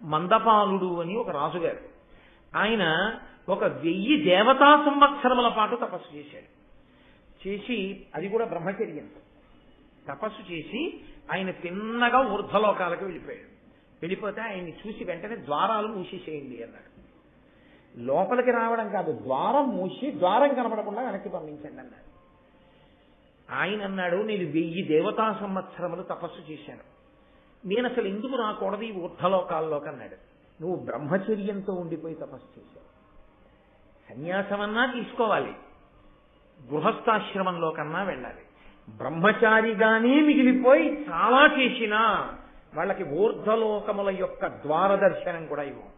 మందపాలుడు అని ఒక రాజుగారు. ఆయన 1000 దేవతా సంవత్సరముల పాటు తపస్సు చేశాడు. చేసి అది కూడా బ్రహ్మచర్యంతో తపస్సు చేసి ఆయన తిన్నగా ఊర్ధ్వలోకాలకు వెళ్ళిపోయాడు. వెళ్ళిపోతే ఆయన్ని చూసి వెంటనే ద్వారాలు మూసేసేయండి అన్నాడు. లోపలికి రావడం కాదు, ద్వారం మూసి ద్వారం కనపడకుండా వెనక్కి పంపించండి అన్నాడు. ఆయన అన్నాడు, నేను 1000 దేవతా సంవత్సరములు తపస్సు చేశాను, నేను అసలు ఎందుకు రాకూడదు ఈ ఊర్ధ్వలోకాల్లోకి అన్నాడు. నువ్వు బ్రహ్మచర్యంతో ఉండిపోయి తపస్సు చేశావు. సన్యాసమన్నా తీసుకోవాలి, గృహస్థాశ్రమంలో కన్నా వెళ్ళాలి. బ్రహ్మచారిగానే మిగిలిపోయి చాలా చేసినా వాళ్ళకి ఊర్ధ్వలోకముల యొక్క ద్వారదర్శనం కూడా ఇవ్వు.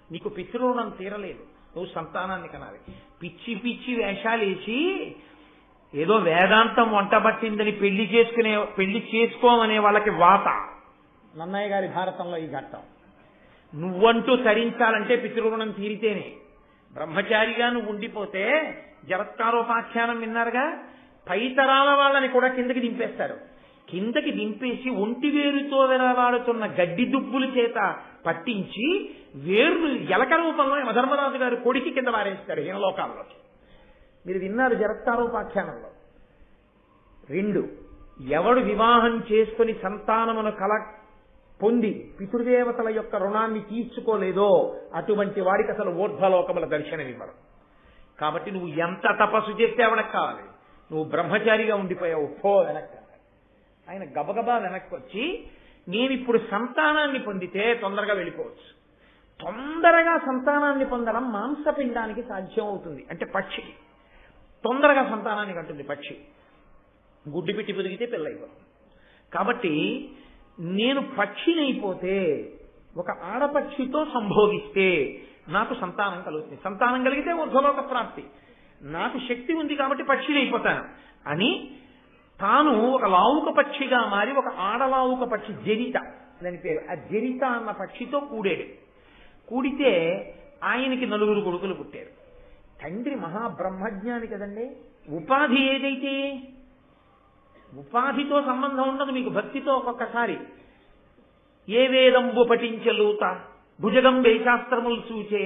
నీకు పితృణం తీరలేదు, నువ్వు సంతానాన్ని కనాలి. పిచ్చి పిచ్చి వేషాలేసి ఏదో వేదాంతం వంటబట్టిందని పెళ్లి చేసుకోమనే వాళ్ళకి వాత. నన్నయ్య గారి భారతంలో ఈ ఘట్టం. నువ్వంటూ తరించాలంటే పితృణం తీరితేనే. బ్రహ్మచారిగా నువ్వు ఉండిపోతే జరత్కారోపాఖ్యానం విన్నారుగా, పైతరాల వాళ్ళని కూడా కిందకి దింపేస్తారు. కిందకి దింపేసి ఒంటి వేరుతో వెలవాడుతున్న గడ్డి దుబ్బుల చేత పట్టించి వేర్లు ఎలక రూపంలో యమధర్మరాజు గారు కొడికి కింద వారేస్తారు హీనలోకాల్లోకి. మీరు విన్నారు జరత్కారోపాఖ్యానంలో. 2, ఎవడు వివాహం చేసుకుని సంతానమును పొంది పితృదేవతల యొక్క రుణాన్ని తీర్చుకోలేదో అటువంటి వాడికి అసలు ఊర్ధ్వలోకముల దర్శనమివ్వరు. కాబట్టి నువ్వు ఎంత తపస్సు చేస్తే ఎవడకు కావాలి? నువ్వు బ్రహ్మచారిగా ఉండిపోయావు, పో వెనక్కి. ఆయన గబగబా వెనక్కి వచ్చి, నేను ఇప్పుడు సంతానాన్ని పొందితే తొందరగా వెళ్ళిపోవచ్చు. తొందరగా సంతానాన్ని పొందడం మాంసపిండానికి సాధ్యం అవుతుంది. అంటే పక్షికి తొందరగా సంతానాన్ని కంటుంది. పక్షి గుడ్డి పెట్టి పెరిగితే పిల్ల అయిపోతుంది. కాబట్టి నేను పక్షినైపోతే, ఒక ఆడపక్షితో సంభోగిస్తే నాకు సంతానం కలుగుతుంది. సంతానం కలిగితే ఊర్ధ్వలోక ప్రాప్తి. నాకు శక్తి ఉంది కాబట్టి పక్షినైపోతాను అని తాను ఒక లావుక పక్షిగా మారి ఒక ఆడలావుక పక్షి, జరిత దాని పేరు, ఆ జరిత అన్న పక్షితో కూడాడు. కూడితే ఆయనకి 9 కొడుకులు పుట్టారు. తండ్రి మహాబ్రహ్మజ్ఞాని కదండి. ఉపాధి ఏదైతే, ఉపాధితో సంబంధం ఉండదు మీకు. భక్తితో ఒక్కొక్కసారి ఏ వేదంబు పఠించలూత భుజగం వేశాస్త్రములు సూచే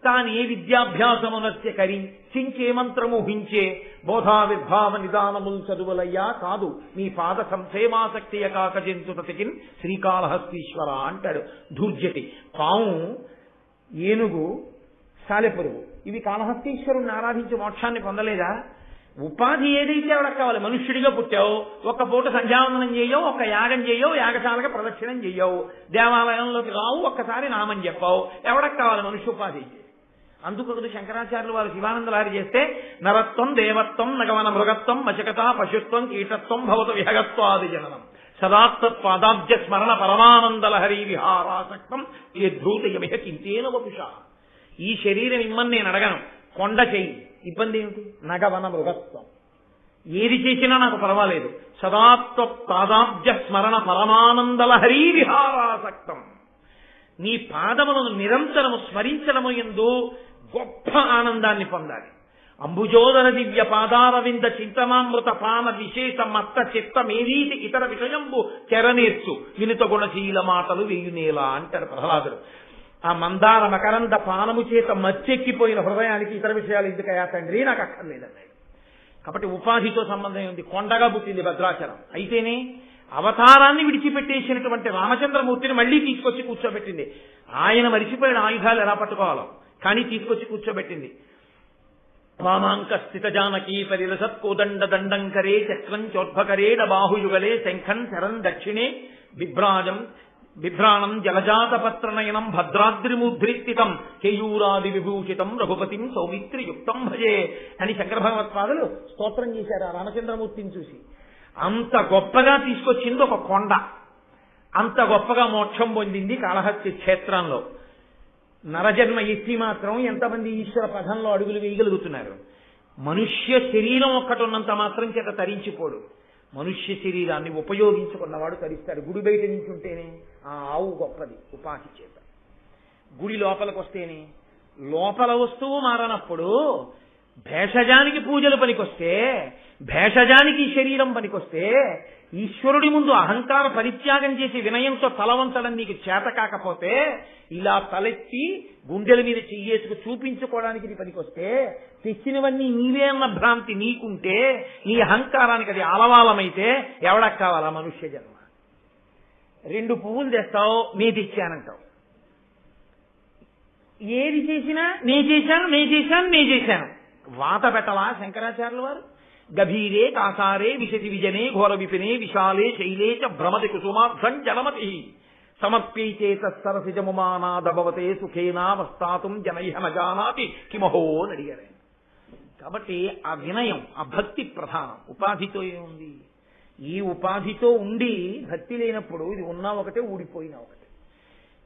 తానే విద్యాభ్యాసమునస్య కరి చించే మంత్రము హించే బోధా విద్భావ నిదానములు చదువులయ్యా కాదు మీ పాద సంక్షేమాసక్తియ కాక జంతుతతికిన్ శ్రీకాళహస్తీశ్వర అంటాడు ధూర్జటి. పాము, ఏనుగు, సాలెపురుగు ఇవి కాళహస్తీశ్వరుణ్ణి ఆరాధించి మోక్షాన్ని పొందలేదా? ఉపాధి ఏదైతే ఎవరికి కావాలి? మనుష్యుడిగా పుట్టావు, ఒక్క పూట సంధ్యావందనం చేయవు, ఒక్క యాగం చేయవు, యాగశాలకు ప్రదక్షిణం చేయవు, దేవాలయంలోకి రావు, ఒక్కసారి నామం చెప్పావు, ఎవరికి కావాలి మనుష్యోపాధి? అందుకొకటి శంకరాచార్యులు వారు శివానందలారి చేస్తే నరత్వం దేవత్వం నగవన మృగత్వం మశకత పశుత్వం కీటత్వం భవత విహగత్వాది జననం సదాత్పాదాబ్జ స్మరణ పరమానందలహరి విహారాసక్తం యద్ధూతయమిహ కింతేన వపుష. ఈ శరీరం ఇమ్మని నేను అడగను, కొండ చెయ్యి, ఇబ్బంది ఏమిటి? నగవన మృగత్వం, ఏది చేసినా నాకు పర్వాలేదు. సదాత్పాదాబ్జ స్మరణ పరమానందలహరి విహారాసక్తం, నీ పాదములను నిరంతరము స్మరించడము యందు గొప్ప ఆనందాన్ని పొందాలి. అంబుజోదర దివ్య పాదారవింద చింతనామృత పాన విశేష మత్త చిత్తమేదీతి ఇతర విషయంబు చెరనేర్చు వినుత గుణశీల మాటలు వేయునేలా అంటారు ప్రహ్లాదుడు. ఆ మందార మకరంద పానము చేత మచ్చెక్కిపోయిన హృదయానికి ఇతర విషయాలు ఎందుకయా తండ్రి, నాకు అక్కర్లేదన్నాడు. కాబట్టి ఉపాధితో సంబంధం ఉంది. కొండగా పుట్టింది భద్రాచలం, అయితేనే అవతారాన్ని విడిచిపెట్టేసినటువంటి రామచంద్రమూర్తిని మళ్లీ తీసుకొచ్చి కూర్చోబెట్టింది. ఆయన మరిచిపోయిన ఆయుధాలు ఎలా పట్టుకోవాలో కానీ తీసుకొచ్చి కూర్చోబెట్టింది. వామాంక స్థిత జానకీ పరిలసత్ కోదండ దండంకరే చక్రం చోద్భకరేడ బాహుయుగలే శంఖం శరం దక్షిణే బిభ్రాణం జలజాతపత్రనయనం భద్రాద్రిముద్రిస్థితం కేయూరాది విభూషితం రఘుపతిం సౌమిత్రియుక్తం భజే అని శంకర భగవత్పాదులు స్తోత్రం చేశారు ఆ రామచంద్రమూర్తిని చూసి. అంత గొప్పగా తీసుకొచ్చింది ఒక కొండ, అంత గొప్పగా మోక్షం పొందింది కాళహస్తి క్షేత్రంలో. నరజన్మ ఎత్తి మాత్రం ఎంతమంది ఈశ్వర పథంలో అడుగులు వేయగలుగుతున్నారు? మనుష్య శరీరం ఒక్కటి ఉన్నంత మాత్రం చేత తరించిపోడు. మనుష్య శరీరాన్ని ఉపయోగించుకున్నవాడు తరిస్తాడు. గుడి బయట నుంచి ఉంటేనే ఆ ఆవు గొప్పది ఉపాధి చేత, గుడి లోపలికి వస్తేనే. లోపల వస్తువు మారనప్పుడు భేషజానికి పూజలు పనికొస్తే, భేషజానికి శరీరం పనికొస్తే, ఈశ్వరుడి ముందు అహంకార పరిత్యాగం చేసి వినయంతో తల వంచడం నీకు చేత కాకపోతే, ఇలా తలెత్తి గుండెల మీద చెయ్యేసుకు చూపించుకోవడానికి నీ పనికొస్తే, తెచ్చినవన్నీ నీవే అన్న భ్రాంతి నీకుంటే, నీ అహంకారానికి అది ఆలవాలమైతే ఎవడకు కావాలా మనుష్య జన్మ? 2 పువ్వులు తెస్తావు, నే తెచ్చానంటావు. ఏది చేసినా నే చేశాను. వాత పెట్టలా శంకరాచార్యుల వారు? గభీరే కాసారే విశతి విజనే ఘోర విపినే విశాలే శైలే చ భ్రమతి కుసుమార్థం జలమతి సమర్పీచేత సరసిజముమానాదభవతే సుఖేనావస్థాతుం జనైహ నజానాతి కిమహో అని అడిగారు. కాబట్టి ఆ వినయం, ఆ భక్తి ప్రధానం. ఉపాధితో ఏముంది? ఈ ఉపాధితో ఉండి భక్తి లేనప్పుడు ఇది ఉన్నా ఒకటే, ఊడిపోయినా ఒకటే.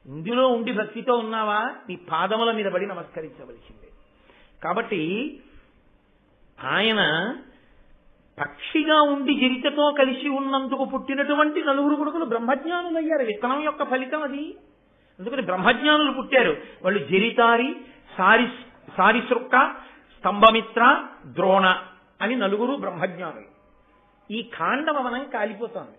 ఇందులో ఉండి భక్తితో ఉన్నావా, నీ పాదముల మీద పడి నమస్కరించవలసిందే. కాబట్టి ఆయన పక్షిగా ఉండి జరితతో కలిసి ఉన్నందుకు పుట్టినటువంటి 9 కొడుకులు బ్రహ్మజ్ఞానులు అయ్యారు. విత్తనం యొక్క ఫలితం అది. అందుకని బ్రహ్మజ్ఞానులు పుట్టారు. వాళ్ళు జరితారి, సారిసృక్క, స్తంభమిత్ర, ద్రోణ అని 9 బ్రహ్మజ్ఞానులు. ఈ ఖాండవనం కాలిపోతోంది.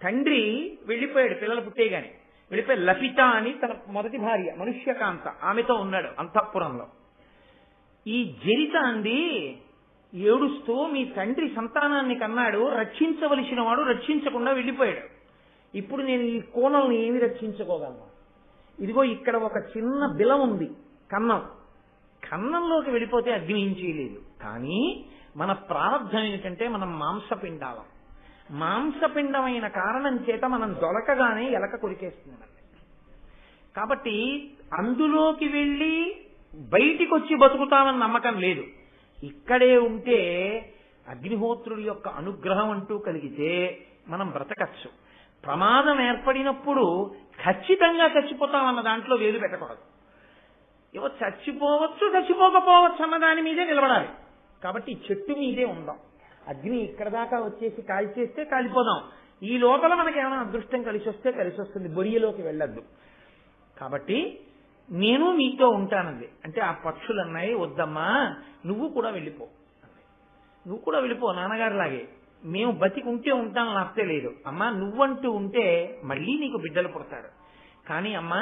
తండ్రి వెళ్ళిపోయాడు పిల్లలు పుట్టేగాని. వెళ్ళిపోయి లపిత అని తన మొదటి భార్య మనుష్యకాంత, ఆమెతో ఉన్నాడు అంతఃపురంలో. ఈ జరిత అంది ఏడుస్తూ, మీ తండ్రి సంతానాన్ని కన్నాడు, రక్షించవలసిన వాడు రక్షించకుండా వెళ్ళిపోయాడు. ఇప్పుడు నేను ఈ కోణల్ని ఏమి రక్షించుకోగలను? ఇదిగో ఇక్కడ ఒక చిన్న బిలం ఉంది, కన్నంలోకి వెళ్ళిపోతే అగ్ని ఏం చేయలేదు. కానీ మన ప్రారంభం ఏంటంటే మనం మాంసపిండాలం. మాంసపిండమైన కారణం చేత మనం దొరకగానే ఎలక కొరికేస్తుంది. కాబట్టి అందులోకి వెళ్ళి బయటికి వచ్చి బతుకుతామని నమ్మకం లేదు. ఇక్కడే ఉంటే అగ్నిహోత్రుడి యొక్క అనుగ్రహం అంటూ కలిగితే మనం బ్రతకచ్చు. ప్రమాదం ఏర్పడినప్పుడు ఖచ్చితంగా చచ్చిపోతామన్న దాంట్లో వేలు పెట్టకూడదు. ఏవో చచ్చిపోవచ్చు, చచ్చిపోకపోవచ్చు అన్న దాని మీదే నిలబడాలి. కాబట్టి చెట్టు మీదే ఉందాం. అగ్ని ఇక్కడ దాకా వచ్చేసి కాల్చేస్తే కాలిపోదాం. ఈ లోపల మనకి ఏమైనా అదృష్టం కలిసి వస్తే కలిసి వస్తుంది. బొరియలోకి వెళ్ళొద్దు. కాబట్టి నేను మీతో ఉంటానండి అంటే ఆ పక్షులు అన్నాయి, వద్దమ్మా నువ్వు కూడా వెళ్ళిపో, నువ్వు కూడా వెళ్ళిపో నాన్నగారిలాగే, మేము బతికి ఉంటే ఉంటాను నాస్తే లేదు. అమ్మా నువ్వంటూ ఉంటే మళ్ళీ నీకు బిడ్డలు పుడతారు. కానీ అమ్మా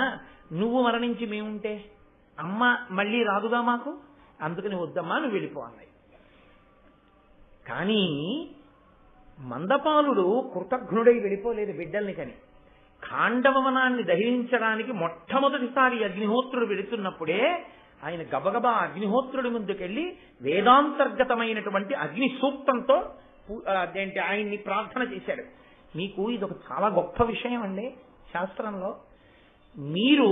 నువ్వు మరణించి మేముంటే అమ్మ మళ్ళీ రాదుగా మాకు, అందుకని వద్దమ్మా నువ్వు వెళ్ళిపో అన్నాయి. కానీ మందపాలుడు కృతఘ్నుడై వెళ్ళిపోలేదు బిడ్డల్ని కని. ఖాండవనాన్ని దహించడానికి మొట్టమొదటిసారి అగ్నిహోత్రుడు వెళుతున్నప్పుడే ఆయన గబగబా అగ్నిహోత్రుడి ముందుకెళ్లి వేదాంతర్గతమైనటువంటి అగ్ని సూక్తంతో ఆయన్ని ప్రార్థన చేశాడు. మీకు ఇదొక చాలా గొప్ప విషయం అండి శాస్త్రంలో. మీరు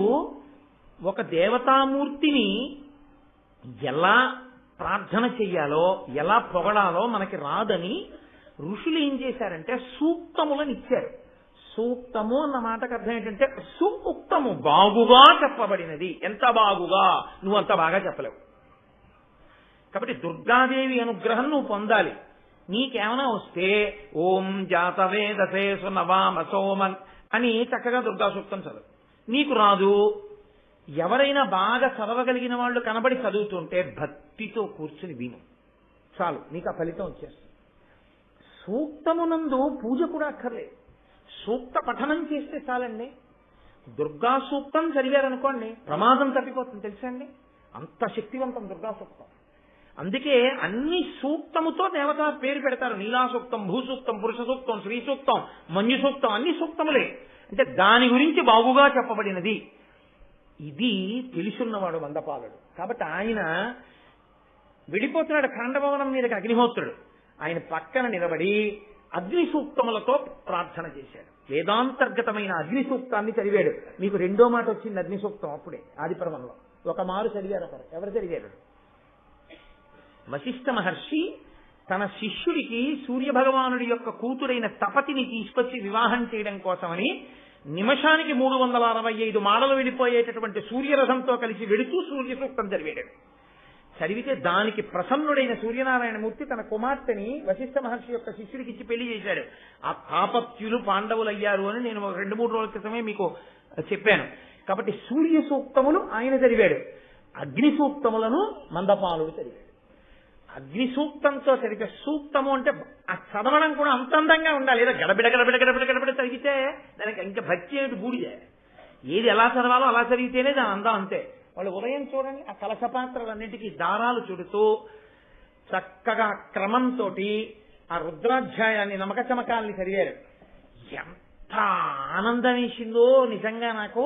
ఒక దేవతామూర్తిని ఎలా ప్రార్థన చెయ్యాలో, ఎలా పొగడాలో మనకి రాదని ఋషులు ఏం చేశారంటే సూక్తములను ఇచ్చారు. సూక్తము అన్న మాటకు అర్థం ఏంటంటే సూక్తము, బాగుగా చెప్పబడినది. ఎంత బాగుగా, నువ్వు అంత బాగా చెప్పలేవు. కాబట్టి దుర్గాదేవి అనుగ్రహం నువ్వు పొందాలి. నీకేమైనా వస్తే ఓం జాతవేదసే సునవామ సోమన్ అని చక్కగా దుర్గా సూక్తం చదువు. నీకు రాదు, ఎవరైనా బాగా చదవగలిగిన వాళ్ళు కనబడి చదువుతుంటే భక్తితో కూర్చుని విను, చాలు నీకు ఆ ఫలితం వచ్చేస్తుంది. సూక్తమునందు పూజ కూడా అక్కర్లేదు, సూక్త పఠనం చేస్తే చాలండి. దుర్గా సూక్తం చదివారనుకోండి ప్రమాదం తప్పిపోతుంది తెలుసా అండి, అంత శక్తివంతం దుర్గా సూక్తం. అందుకే అన్ని సూక్తముతో దేవత పేరు పెడతారు. నీలా సూక్తం, భూసూక్తం, పురుష సూక్తం, శ్రీ సూక్తం, మంజు సూక్తం, అన్ని సూక్తములే. అంటే దాని గురించి బాగుగా చెప్పబడినది. ఇది తెలుసున్నవాడు మందపాలుడు. కాబట్టి ఆయన విడిపోతున్నాడు ఖాండభవనం మీదకి అగ్నిహోత్రుడు. ఆయన పక్కన నిలబడి అగ్ని సూక్తములతో ప్రార్థన చేశాడు. వేదాంతర్గతమైన అగ్ని సూక్తాన్ని చదివాడు. మీకు రెండో మాట వచ్చింది అగ్ని సూక్తం అప్పుడే ఆదిపర్వంలో. ఒక మారు చదివారు ఒకరు. ఎవరు చదివారు? వశిష్ఠ మహర్షి తన శిష్యుడికి సూర్యభగవానుడి యొక్క కూతురైన తపతిని తీసుకొచ్చి వివాహం చేయడం కోసమని నిమిషానికి 365 మాడలు వెళ్ళిపోయేటటువంటి సూర్యరథంతో కలిసి వెడుతూ సూర్య సూక్తం చదివాడు. చదివితే దానికి ప్రసన్నుడైన సూర్యనారాయణమూర్తి తన కుమార్తెని వశిష్ఠ మహర్షి యొక్క శిష్యుడికి ఇచ్చి పెళ్లి చేశాడు. ఆ తాపత్యులు పాండవులయ్యారు అని నేను 2-3 రోజుల క్రితమే మీకు చెప్పాను. కాబట్టి సూర్య సూక్తములు ఆయన చదివాడు, అగ్ని సూక్తములను మందపాలుడు చదివాడు. అగ్ని సూక్తంతో చదివితే, సూక్తము అంటే ఆ చదవడం కూడా అంత అందంగా ఉండాలి. ఏదో గడబిడ గడబిడ గడబిడ గడబిడ చదివితే దానికి ఇంకా భక్తి ఏమిటి, బూడిదే. ఏది ఎలా చదవాలో అలా చదివితేనే దాని అందం అంతే. వాళ్ళు ఉదయం చూడండి, ఆ కలశపాత్రలన్నింటికీ దారాలు చుడుతూ చక్కగా క్రమంతో ఆ రుద్రాధ్యాయాన్ని, నమక చమకాల్ని చదివారు. ఎంత ఆనందం వేసిందో నిజంగా నాకు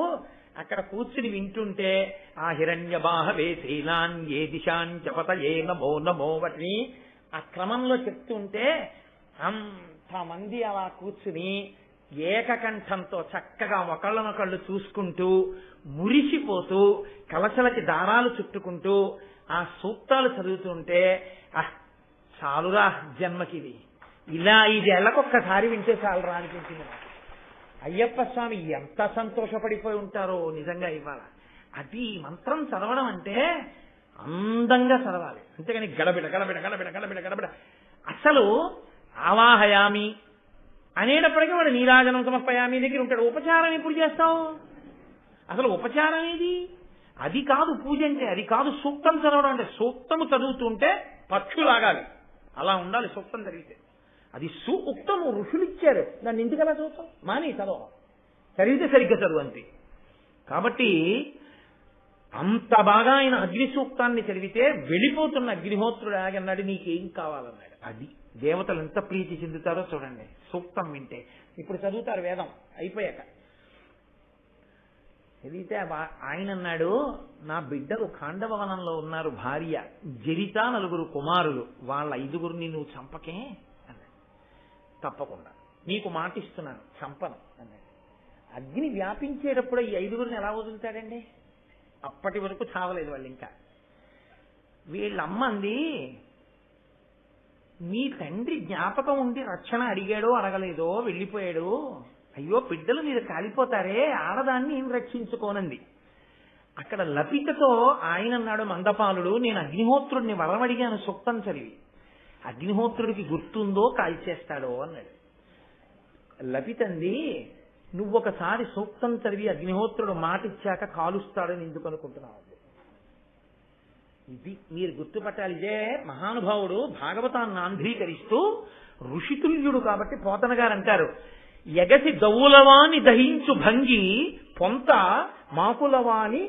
అక్కడ కూర్చుని వింటుంటే. ఆ హిరణ్య బాహవే శీలాన్ ఏ దిశాన్ జపతయే నమో నమో వాటిని ఆ క్రమంలో చెప్తుంటే అంతమంది అలా కూర్చుని ఏకకంఠంతో చక్కగా ఒకళ్ళనొకళ్ళు చూసుకుంటూ మురిసిపోతూ కలశలకి దారాలు చుట్టుకుంటూ ఆ సూక్తాలు చదువుతుంటే చాలురా జన్మకిది, ఇలా 5 ఏళ్లకొక్కసారి వింటే చాలురా అనిపించింది నాకు. అయ్యప్ప స్వామి ఎంత సంతోషపడిపోయి ఉంటారో నిజంగా ఇవాళ. అది మంత్రం చదవడం అంటే అందంగా చదవాలి, అంతేగాని గడబిడ గడబిడ గడబిడ గడబిడ గడబిడ. అసలు ఆవాహయామి అనేటప్పటికీ వాడు నీరాజనం సమర్పయామి దగ్గర ఉంటాడు. ఉపచారం ఎప్పుడు చేస్తావు? అసలు ఉపచారం ఏది? అది కాదు పూజ అంటే, అది కాదు సూక్తం చదవడం అంటే. సూక్తము చదువుతుంటే పక్షులాగాలి, అలా ఉండాలి సూక్తం చదివితే. అది సూక్తము ఋషులు ఇచ్చారు, దాన్ని ఇంటికి ఎలా చదువుతాం? మాని చదవం, చదివితే సరిగ్గా చదువు అంతే. కాబట్టి అంత బాగా ఆయన అగ్ని సూక్తాన్ని చదివితే వెళ్ళిపోతున్న అగ్నిహోత్రుడు ఆగన్నాడు, నీకేం కావాలన్నాడు. అది దేవతలు ఎంత ప్రీతి చెందుతారో చూడండి సూక్తం వింటే. ఇప్పుడు చదువుతారు వేదం అయిపోయాక. చదివితే ఆయన అన్నాడు, నా బిడ్డలు ఖాండవవనంలో ఉన్నారు, భార్య జరిత 4 కుమారులు, వాళ్ళ 5గురిని నువ్వు చంపకే అన్నాడు. తప్పకుండా నీకు మాటిస్తున్నాను చంపను అన్నాడు. అగ్ని వ్యాపించేటప్పుడు ఈ 5గురిని ఎలా వదులుతాడండి? అప్పటి వరకు చావలేదు వాళ్ళు. ఇంకా వీళ్ళమ్మ అంది, మీ తండ్రి జ్ఞాపకం ఉండి రక్షణ అడిగాడో అడగలేదో వెళ్ళిపోయాడు, అయ్యో బిడ్డలు మీరు కాలిపోతారే, ఆడదాన్ని ఏం రక్షించుకోనంది. అక్కడ లపితతో ఆయన అన్నాడు, మందపాలుడు నేను అగ్నిహోత్రుడిని వరం అడిగాను సూక్తం చదివి, అగ్నిహోత్రుడికి గుర్తుందో కాల్చేస్తాడో అన్నాడు. లపితంది, నువ్వొకసారి సూక్తం చదివి అగ్నిహోత్రుడు మాటిచ్చాక కాలుస్తాడని ఎందుకు అనుకుంటున్నావు? ఇది మీరు గుర్తుపట్టాలి. ఇదే మహానుభావుడు భాగవతాన్ని ఆంధ్రీకరిస్తూ ఋషితుల్యుడు కాబట్టి పోతన గారు అంటారు, ఎగసి దౌలవాని దహించు భంగి పొంత మాకులవాని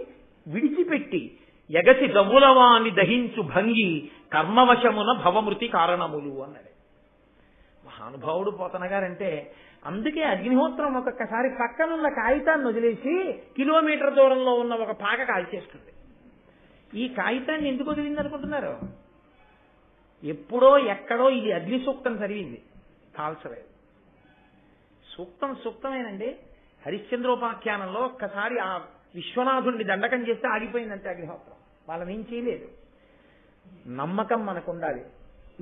విడిచిపెట్టి, ఎగసి దౌలవాని దహించు భంగి కర్మవశమున భవమృతి కారణములు అన్నాడు మహానుభావుడు పోతన గారంటే. అందుకే అగ్నిహోత్రం ఒక్కొక్కసారి పక్కనున్న కాగితాన్ని వదిలేసి కిలోమీటర్ దూరంలో ఉన్న ఒక పాక కాల్చేస్తుంది. ఈ కాగితాన్ని ఎందుకు వదిలింది అనుకుంటున్నారు? ఎప్పుడో ఎక్కడో ఇది అగ్ని సూక్తం చదివింది, కాల్చలేదు. సూక్తం సూక్తమేనండి. హరిశ్చంద్రోపాఖ్యానంలో ఒక్కసారి ఆ విశ్వనాథుడిని దండకం చేస్తే ఆగిపోయిందంటే అగ్నిహోత్రం, వాళ్ళని ఏం చేయలేదు. నమ్మకం మనకు ఉండాలి.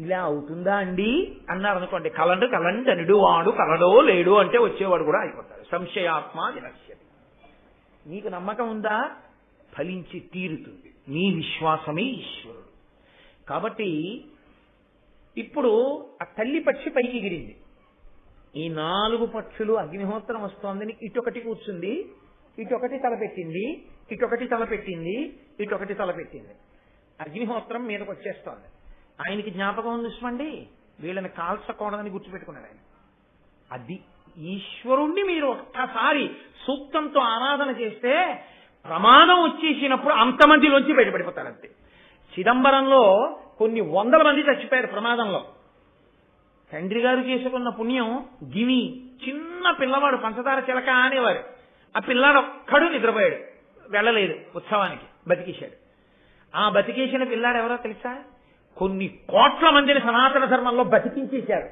ఇలా అవుతుందా అండి అన్నారు అనుకోండి, కలండనుడు వాడు కలడో లేడు అంటే వచ్చేవాడు కూడా అయిపోతాడు. సంశయాత్మ వినశ్యతి. నీకు నమ్మకం ఉందా? ఫలించి తీరుతుంది. నీ విశ్వాసమే ఈశ్వరుడు. కాబట్టి ఇప్పుడు ఆ తల్లి పక్షి పైకి ఎగిరింది. ఈ 4 పక్షులు అగ్నిహోత్రం వస్తోందని ఇటొకటి కూర్చుంది, ఇటొకటి తలపెట్టింది, ఇటొకటి తలపెట్టింది, ఇటొకటి తలపెట్టింది. అగ్నిహోత్రం మీదకి వచ్చేస్తోంది. ఆయనకి జ్ఞాపకం ఉంది చూడండి, వీళ్ళని కాల్చకూడదని గుర్తుపెట్టుకున్నాడు ఆయన. అది ఈశ్వరుణ్ణి మీరు ఒక్కసారి సూక్తంతో ఆరాధన చేస్తే ప్రమాదం వచ్చేసినప్పుడు అంతమందిలోంచి బయటపడిపోతారంతే. చిదంబరంలో కొన్ని 100 మంది చచ్చిపోయారు ప్రమాదంలో. తండ్రి గారు చేసుకున్న పుణ్యం గిని చిన్న పిల్లవాడు పంచదార చిలక అనేవారు. ఆ పిల్లాడు ఒక్కడు నిద్రపోయాడు, వెళ్ళలేదు ఉత్సవానికి, బతికేశాడు. ఆ బతికేసిన పిల్లాడు ఎవరో తెలుసా? కొన్ని కోట్ల మందిని సనాతన ధర్మంలో బతికించేశారు.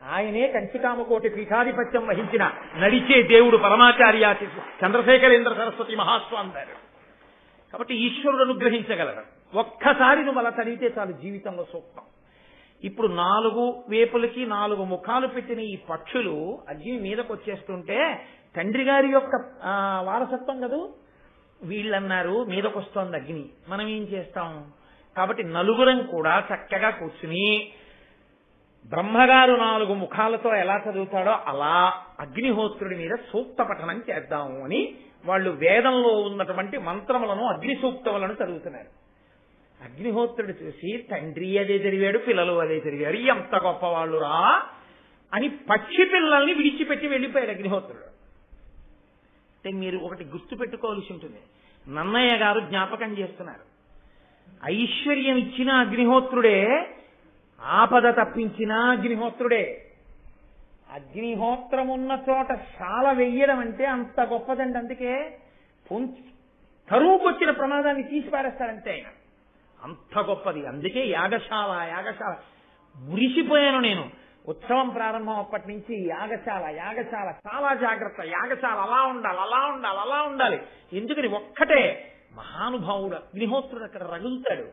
ఆయనే కంచికామకోటి పీఠాధిపత్యం వహించిన నడిచే దేవుడు పరమాచార్య చంద్రశేఖరేంద్ర సరస్వతి మహాస్వామి గారు. కాబట్టి ఈశ్వరుడు అనుగ్రహించగలరు. ఒక్కసారి నువ్వు అలా చదివితే చాలు జీవితంలో సూక్తం. ఇప్పుడు 4 వేపులకి 4 ముఖాలు పెట్టిన ఈ పక్షులు అగ్ని మీదకి వచ్చేస్తుంటే తండ్రి గారి యొక్క వారసత్వం కదూ. వీళ్ళన్నారు మీదకొస్తోంది అగ్ని, మనం ఏం చేస్తాం? కాబట్టి నలుగురం కూడా చక్కగా కూర్చుని బ్రహ్మగారు 4 ముఖాలతో ఎలా చదువుతాడో అలా అగ్నిహోత్రుడి మీద సూక్త పఠనం చేద్దాము అని వాళ్ళు వేదంలో ఉన్నటువంటి మంత్రములను అగ్ని సూక్తములను చదువుతున్నారు. అగ్నిహోత్రుడు చూసి తండ్రి అదే చదివాడు, పిల్లలు అదే చదివారు, ఎంత గొప్పవాళ్ళురా అని పక్షి పిల్లల్ని విడిచిపెట్టి వెళ్ళిపోయాడు అగ్నిహోత్రుడు. అంటే మీరు ఒకటి గుర్తు పెట్టుకోవాల్సి ఉంటుంది. నన్నయ్య గారు జ్ఞాపకం చేస్తున్నారు, ఐశ్వర్యం ఇచ్చిన అగ్నిహోత్రుడే, ఆపద తప్పించిన అగ్నిహోత్రుడే. అగ్నిహోత్రం ఉన్న చోట శాల వెయ్యడం అంటే అంత గొప్పదండి. అందుకే కరువుకొచ్చిన ప్రమాదాన్ని తీసి పారేస్తారంటే ఆయన అంత గొప్పది. అందుకే యాగశాల యాగశాల మురిసిపోయాను నేను. ఉత్సవం ప్రారంభం అప్పటి నుంచి యాగశాల యాగశాల చాలా జాగ్రత్త, యాగశాల అలా ఉండాలి అలా ఉండాలి అలా ఉండాలి. ఎందుకని ఒక్కటే మహానుభావుడు అగ్నిహోత్రుడు అక్కడ రగులుతాడు,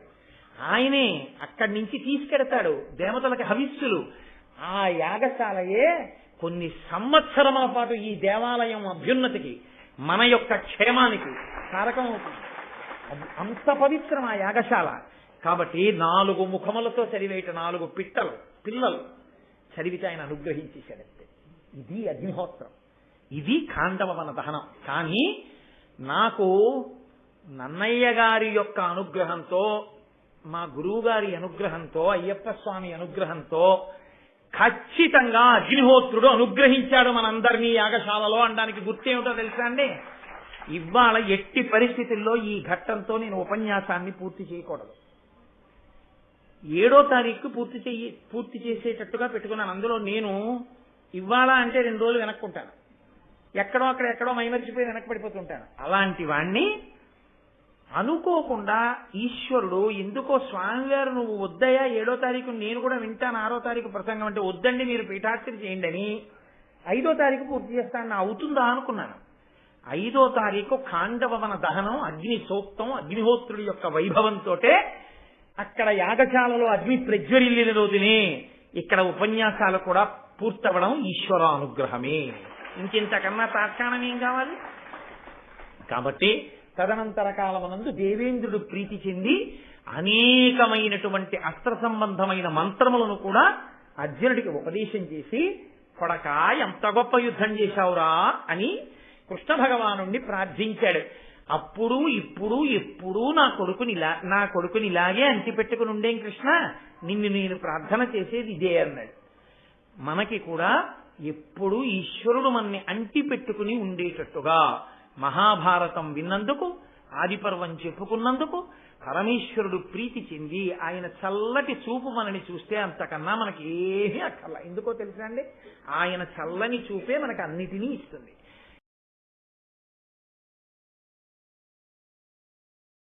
ఆయనే అక్కడి నుంచి తీసుకెడతాడు దేవతలకు హవిస్సులు. ఆ యాగశాలయే కొన్ని సంవత్సరముల పాటు ఈ దేవాలయం అభ్యున్నతికి, మన యొక్క క్షేమానికి కారకం అవుతుంది. అంత పవిత్రం ఆ యాగశాల. కాబట్టి 4 ముఖములతో చదివేట 4 పిల్లలు చదివితే ఆయన అనుగ్రహించేశాడంతే. ఇది అగ్నిహోత్రం, ఇది ఖాండవవన దహనం. కానీ నాకు నన్నయ్య గారి యొక్క అనుగ్రహంతో, మా గురువు గారి అనుగ్రహంతో, అయ్యప్ప స్వామి అనుగ్రహంతో ఖచ్చితంగా అగ్నిహోత్రుడు అనుగ్రహించాడు మనందరినీ యాగశాలలో అనడానికి గుర్తేమిటో తెలుసా అండి? ఇవాళ ఎట్టి పరిస్థితుల్లో ఈ ఘట్టంతో నేను ఉపన్యాసాన్ని పూర్తి చేయకూడదు. 7వ తారీఖు పూర్తి చేసేటట్టుగా పెట్టుకున్నాను. అందులో నేను ఇవాళ అంటే 2 రోజులు వెనక్కుంటాను, ఎక్కడో మైమరిచిపోయి వెనక్కి. అలాంటి వాణ్ణి అనుకోకుండా ఈశ్వరుడు ఎందుకో స్వామివారు నువ్వు వద్దయ్యా 7వ తారీఖు నేను కూడా వింటాను 6వ తారీఖు ప్రసంగం అంటే, వద్దండి మీరు పీఠార్చన చేయండి అని 5వ తారీఖు పూర్తి చేస్తాను. అవుతుందా అనుకున్నాను. 5వ తారీఖు ఖాండవవన దహనం, అగ్ని సూక్తం, అగ్నిహోత్రుడి యొక్క వైభవంతో అక్కడ యాగశాలలో అగ్ని ప్రజ్వరిల్లిన రోజునే ఇక్కడ ఉపన్యాసాలు కూడా పూర్తవడం ఈశ్వరానుగ్రహమే. ఇంకెంతకన్నా తాత్కాణం ఏం కావాలి? కాబట్టి తదనంతర కాలమునందు దేవేంద్రుడు ప్రీతి చెంది అనేకమైనటువంటి అస్త్ర సంబంధమైన మంత్రములను కూడా అర్జునుడికి ఉపదేశం చేసి, కొడక ఎంత గొప్ప యుద్ధం చేశావురా అని కృష్ణ భగవానుణ్ణి ప్రార్థించాడు. అప్పుడు ఇప్పుడు ఎప్పుడూ నా కొడుకుని ఇలాగే అంటిపెట్టుకుని ఉండేం కృష్ణ, నిన్ను నేను ప్రార్థన చేసేది ఇదే అన్నాడు. మనకి కూడా ఎప్పుడు ఈశ్వరుడు మనని అంటిపెట్టుకుని ఉండేటట్టుగా మహాభారతం విన్నందుకు, ఆదిపర్వం చెప్పుకున్నందుకు పరమేశ్వరుడు ప్రీతి చెంది ఆయన చల్లటి చూపు మనని చూస్తే అంతకన్నా మనకి ఏమీ అక్కర్లా. ఎందుకో తెలుసా అండి? ఆయన చల్లని చూపే మనకు అన్నిటినీ ఇస్తుంది.